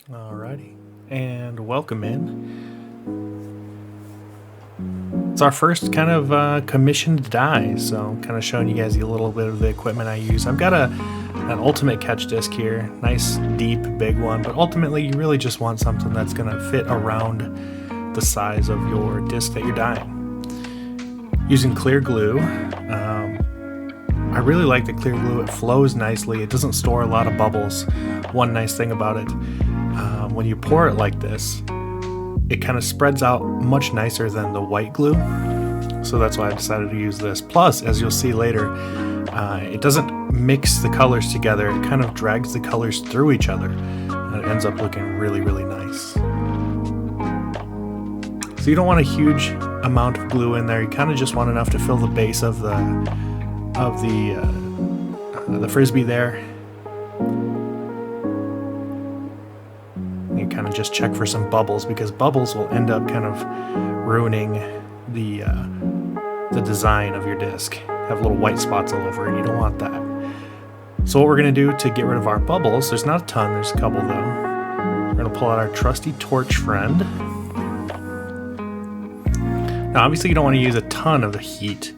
Alrighty, and welcome in. It's our first kind of commissioned die, so I'm kind of showing you guys a little bit of the equipment I use. I've got an ultimate catch disc here, nice, deep, big one, but ultimately you really just want something that's going to fit around the size of your disc that you're dyeing. Using clear glue, I really like the clear glue. It flows nicely. It doesn't store a lot of bubbles. One nice thing about it, when you pour it like this, it kind of spreads out much nicer than the white glue. So that's why I decided to use this. Plus, as you'll see later, it doesn't mix the colors together. It kind of drags the colors through each other. And it ends up looking really, really nice. So you don't want a huge amount of glue in there. You kind of just want enough to fill the base of the frisbee there. You kind of just check for some bubbles, because bubbles will end up kind of ruining the design of your disc. Have little white spots all over, and you don't want that. So what we're going to do to get rid of our bubbles, there's not a ton, there's a couple though. We're going to pull out our trusty torch friend. Now obviously you don't want to use a ton of the heat,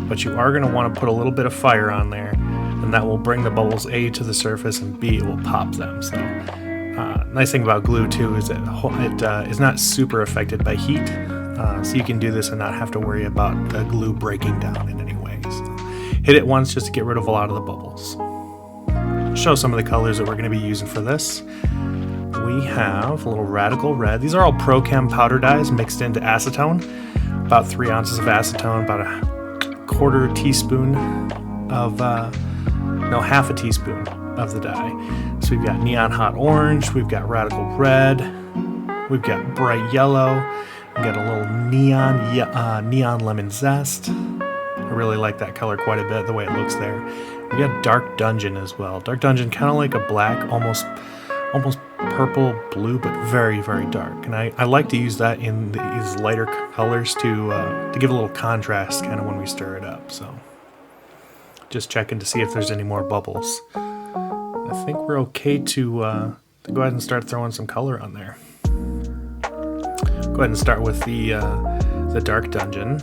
but you are going to want to put a little bit of fire on there, and that will bring the bubbles A to the surface, and B, it will pop them. So nice thing about glue too is it is not super affected by heat, so you can do this and not have to worry about the glue breaking down in any way. So hit it once just to get rid of a lot of the bubbles. Show some of the colors that we're going to be using for this. We have a little radical red. These are all ProChem powder dyes mixed into acetone. About 3 ounces of acetone, about a quarter teaspoon of half a teaspoon of the dye. So we've got neon hot orange, we've got radical red, we've got bright yellow, we've got a little neon lemon zest. I really like that color quite a bit, the way it looks there. We got dark dungeon as well. Dark dungeon, kind of like a black, almost purple blue, but very, very dark. And I like to use that in these lighter colors to give a little contrast kind of when we stir it up. So just checking to see if there's any more bubbles. I think we're okay to go ahead and start throwing some color on there. Go ahead and start with the dark dungeon.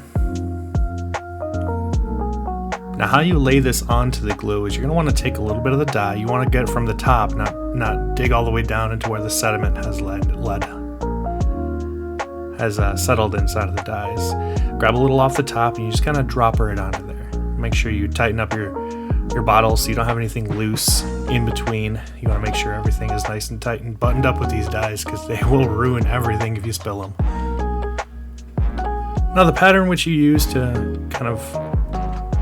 Now how you lay this onto the glue is you're going to want to take a little bit of the dye. You want to get it from the top, not dig all the way down into where the sediment has settled inside of the dyes. Grab a little off the top and you just kind of dropper it onto there. Make sure you tighten up your bottle so you don't have anything loose in between. You want to make sure everything is nice and tight and buttoned up with these dyes, because they will ruin everything if you spill them. Now the pattern which you use to kind of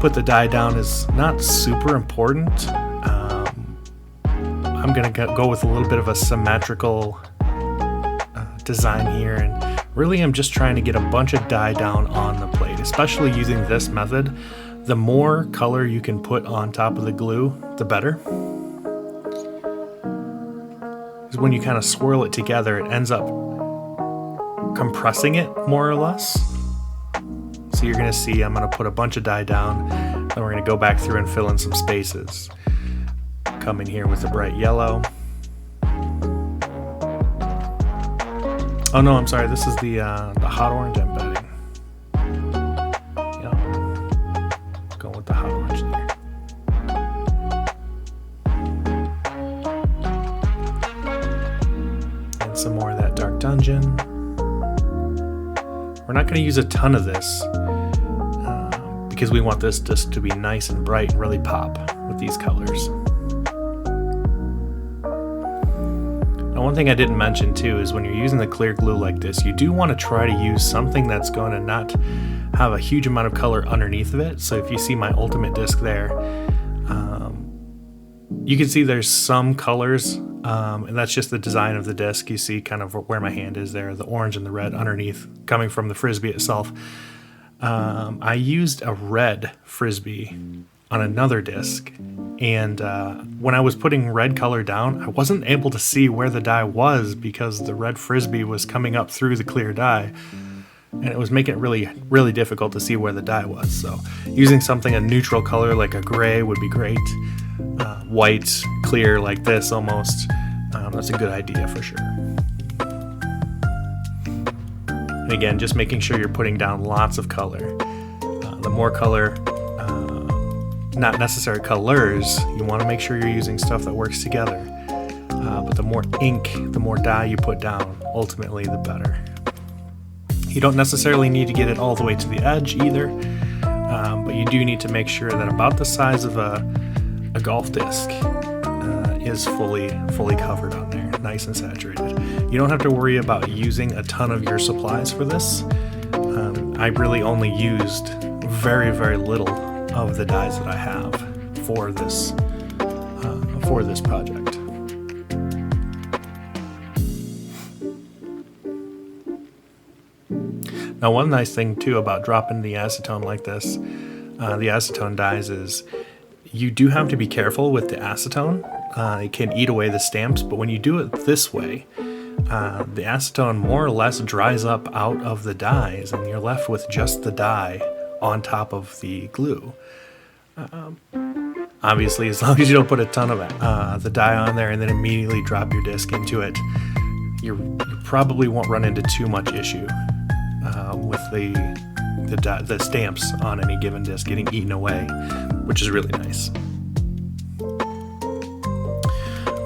put the dye down is not super important. I'm going to go with a little bit of a symmetrical design here, and really I'm just trying to get a bunch of dye down on the plate, especially using this method. The more color you can put on top of the glue, the better. Because when you kind of swirl it together, it ends up compressing it more or less. So you're going to see I'm going to put a bunch of dye down, then we're going to go back through and fill in some spaces. Come in here with the bright yellow. Oh no, I'm sorry, this is the hot orange I'm betting. Go with the hot orange there. And some more of that dark dungeon. We're not going to use a ton of this because we want this just to be nice and bright and really pop with these colors. Now one thing I didn't mention too is when you're using the clear glue like this, you do want to try to use something that's going to not have a huge amount of color underneath of it. So if you see my ultimate disc there, you can see there's some colors, and that's just the design of the disc. You see kind of where my hand is there, the orange and the red underneath coming from the frisbee itself. I used a red frisbee on another disc, and when I was putting red color down, I wasn't able to see where the dye was because the red frisbee was coming up through the clear dye, and it was making it really, really difficult to see where the dye was. So using something a neutral color like a gray would be great. White, clear like this almost, that's a good idea for sure. And again, just making sure you're putting down lots of color. The more color, not necessary colors, you want to make sure you're using stuff that works together. But the more ink, the more dye you put down, ultimately the better. You don't necessarily need to get it all the way to the edge either, but you do need to make sure that about the size of a golf disc is fully covered on there, nice and saturated. You don't have to worry about using a ton of your supplies for this. I really only used very, very little of the dyes that I have for this project. Now, one nice thing too about dropping the acetone like this, the acetone dyes, is you do have to be careful with the acetone. It can eat away the stamps, but when you do it this way, the acetone more or less dries up out of the dyes, and you're left with just the dye on top of the glue. Obviously, as long as you don't put a ton of the dye on there and then immediately drop your disc into it, you probably won't run into too much issue with the stamps on any given disc getting eaten away, which is really nice.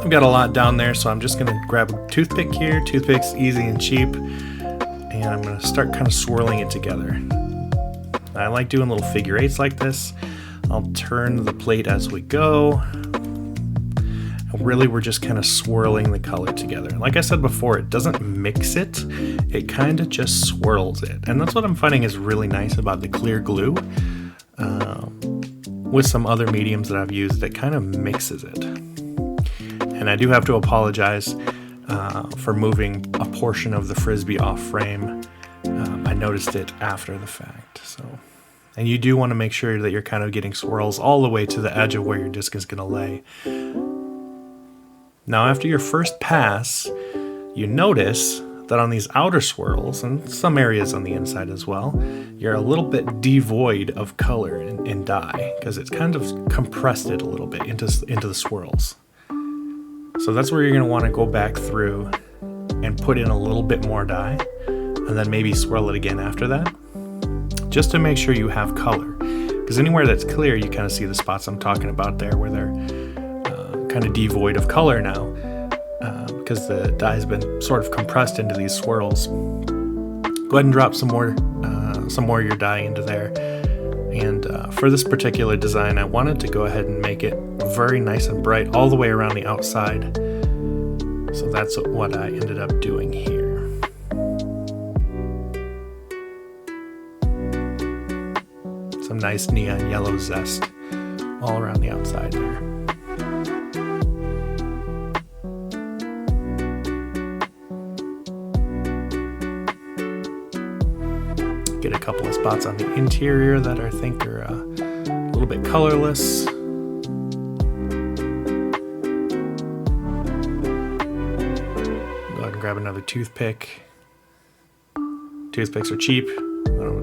I've got a lot down there, so I'm just going to grab a toothpick here. Toothpick's easy and cheap, and I'm going to start kind of swirling it together. I like doing little figure eights like this. I'll turn the plate as we go. Really, we're just kind of swirling the color together. Like I said before, it doesn't mix it, it kind of just swirls it. And that's what I'm finding is really nice about the clear glue. With some other mediums that I've used, it kind of mixes it. And I do have to apologize for moving a portion of the Frisbee off frame. I noticed it after the fact. And you do want to make sure that you're kind of getting swirls all the way to the edge of where your disc is going to lay. Now, after your first pass, you notice that on these outer swirls, and some areas on the inside as well, you're a little bit devoid of color in dye, because it's kind of compressed it a little bit into the swirls. So that's where you're going to want to go back through and put in a little bit more dye, and then maybe swirl it again after that, just to make sure you have color. Because anywhere that's clear, you kind of see the spots I'm talking about there, where they're kind of devoid of color now, because the dye has been sort of compressed into these swirls. Go ahead and drop some more of your dye into there. And for this particular design, I wanted to go ahead and make it very nice and bright all the way around the outside. So that's what I ended up doing here. Some nice neon yellow zest all around the outside there. Get a couple of spots on the interior that I think are a little bit colorless. Go ahead and grab another toothpick. Toothpicks are cheap.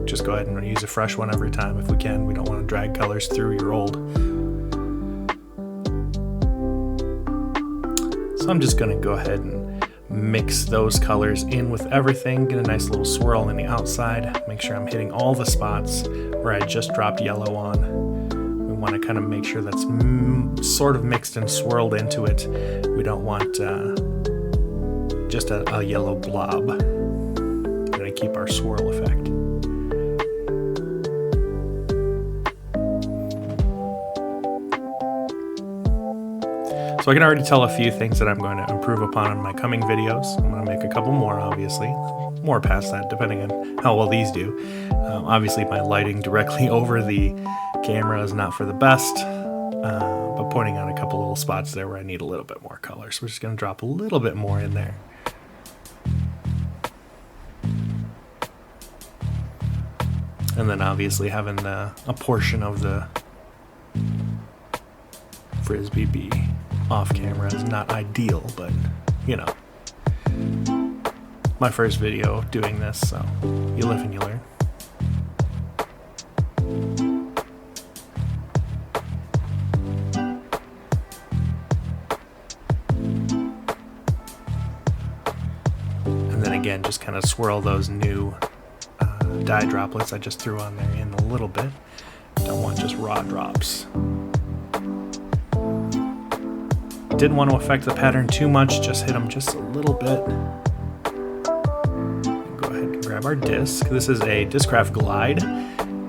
Just go ahead and use a fresh one every time if we can. We don't want to drag colors through your old. So I'm just going to go ahead and mix those colors in with everything, get a nice little swirl in the outside, make sure I'm hitting all the spots where I just dropped yellow on. We want to kind of make sure that's sort of mixed and swirled into it. We don't want just a yellow blob. We're going to keep our swirl effect. So I can already tell a few things that I'm going to improve upon in my coming videos. I'm going to make a couple more, obviously. More past that, depending on how well these do. Obviously, my lighting directly over the camera is not for the best, but pointing out a couple little spots there where I need a little bit more color. So we're just going to drop a little bit more in there. And then obviously having a portion of the Frisbee bee off camera is not ideal, but you know, my first video doing this, so you live and you learn. again, just kind of swirl those new dye droplets I just threw on there in a little bit. Don't want just raw drops. Didn't want to affect the pattern too much, just hit them just a little bit. Go ahead and grab our disc. This is a Discraft Glide,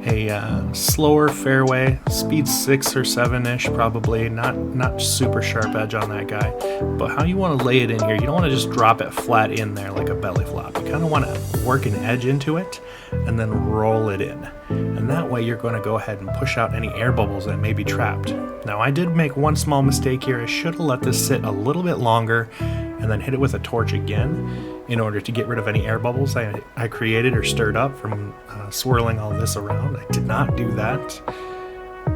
a slower fairway, speed 6 or 7-ish probably, not super sharp edge on that guy. But how you want to lay it in here, you don't want to just drop it flat in there like a belly flop. You kind of want to work an edge into it and then roll it in. And that way you're going to go ahead and push out any air bubbles that may be trapped. Now I did make one small mistake here. I should have let this sit a little bit longer and then hit it with a torch again in order to get rid of any air bubbles I created or stirred up from swirling all this around. I did not do that.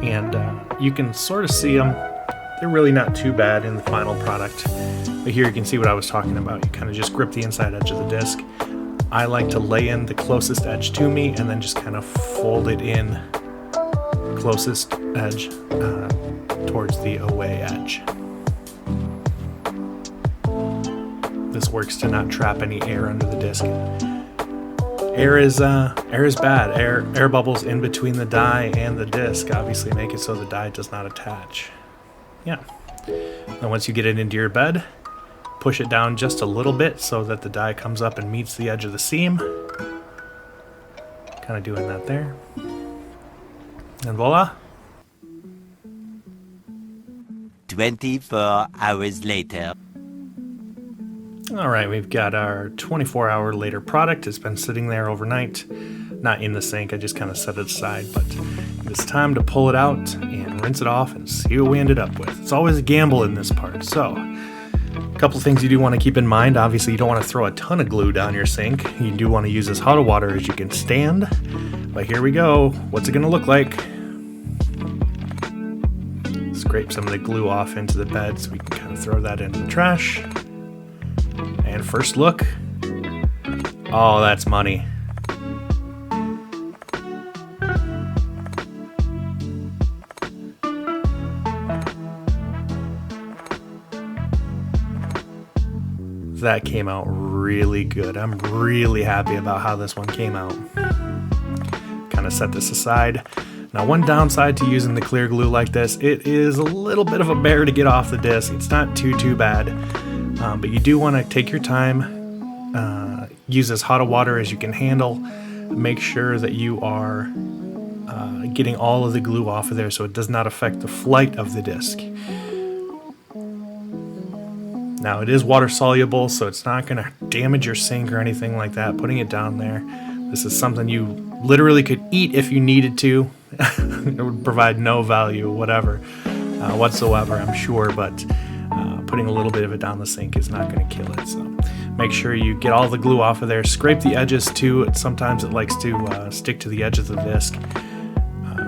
And you can sort of see them. They're really not too bad in the final product. But here you can see what I was talking about. You kind of just grip the inside edge of the disc. I like to lay in the closest edge to me and then just kind of fold it in closest edge towards the away edge. This works to not trap any air under the disc. Air is bad. Air bubbles in between the die and the disc obviously make it so the die does not attach. Yeah. Then once you get it into your bed, push it down just a little bit so that the die comes up and meets the edge of the seam. Kind of doing that there. And voila. 24 hours later. All right, we've got our 24-hour later product. It's been sitting there overnight, not in the sink. I just kind of set it aside, but it's time to pull it out and rinse it off and see what we ended up with. It's always a gamble in this part. So a couple things you do want to keep in mind. Obviously, you don't want to throw a ton of glue down your sink. You do want to use as hot a water as you can stand. But here we go. What's it going to look like? Scrape some of the glue off into the bed so we can kind of throw that into the trash. And first look. Oh, that's money. That came out really good. I'm really happy about how this one came out. Kind of set this aside. Now, one downside to using the clear glue like this, it is a little bit of a bear to get off the disc. It's not too bad, but you do want to take your time, use as hot a water as you can handle. Make sure that you are getting all of the glue off of there so it does not affect the flight of the disc. Now, it is water soluble, so it's not going to damage your sink or anything like that. Putting it down there, this is something you literally could eat if you needed to. It would provide no value whatsoever, I'm sure, but putting a little bit of it down the sink is not going to kill it. So make sure you get all the glue off of there. Scrape the edges too. Sometimes it likes to stick to the edge of the disc.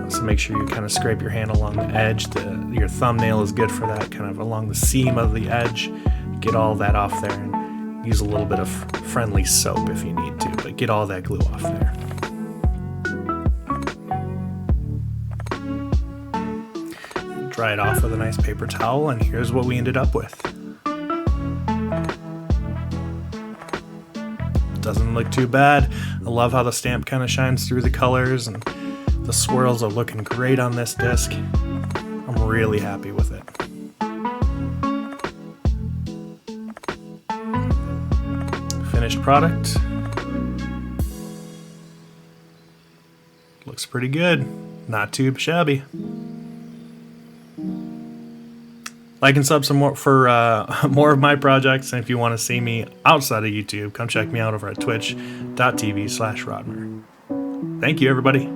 So make sure you kind of scrape your hand along the edge. Your thumbnail is good for that, kind of along the seam of the edge. Get all that off there and use a little bit of friendly soap if you need to, but get all that glue off there. Dry it off with a nice paper towel, and here's what we ended up with. Doesn't look too bad. I love how the stamp kind of shines through the colors, and the swirls are looking great on this disc. I'm really happy with it. Finished product. Looks pretty good. Not too shabby. Like and sub some more for more of my projects, and if you want to see me outside of YouTube, come check me out over at twitch.tv/Rodmer. Thank you, everybody.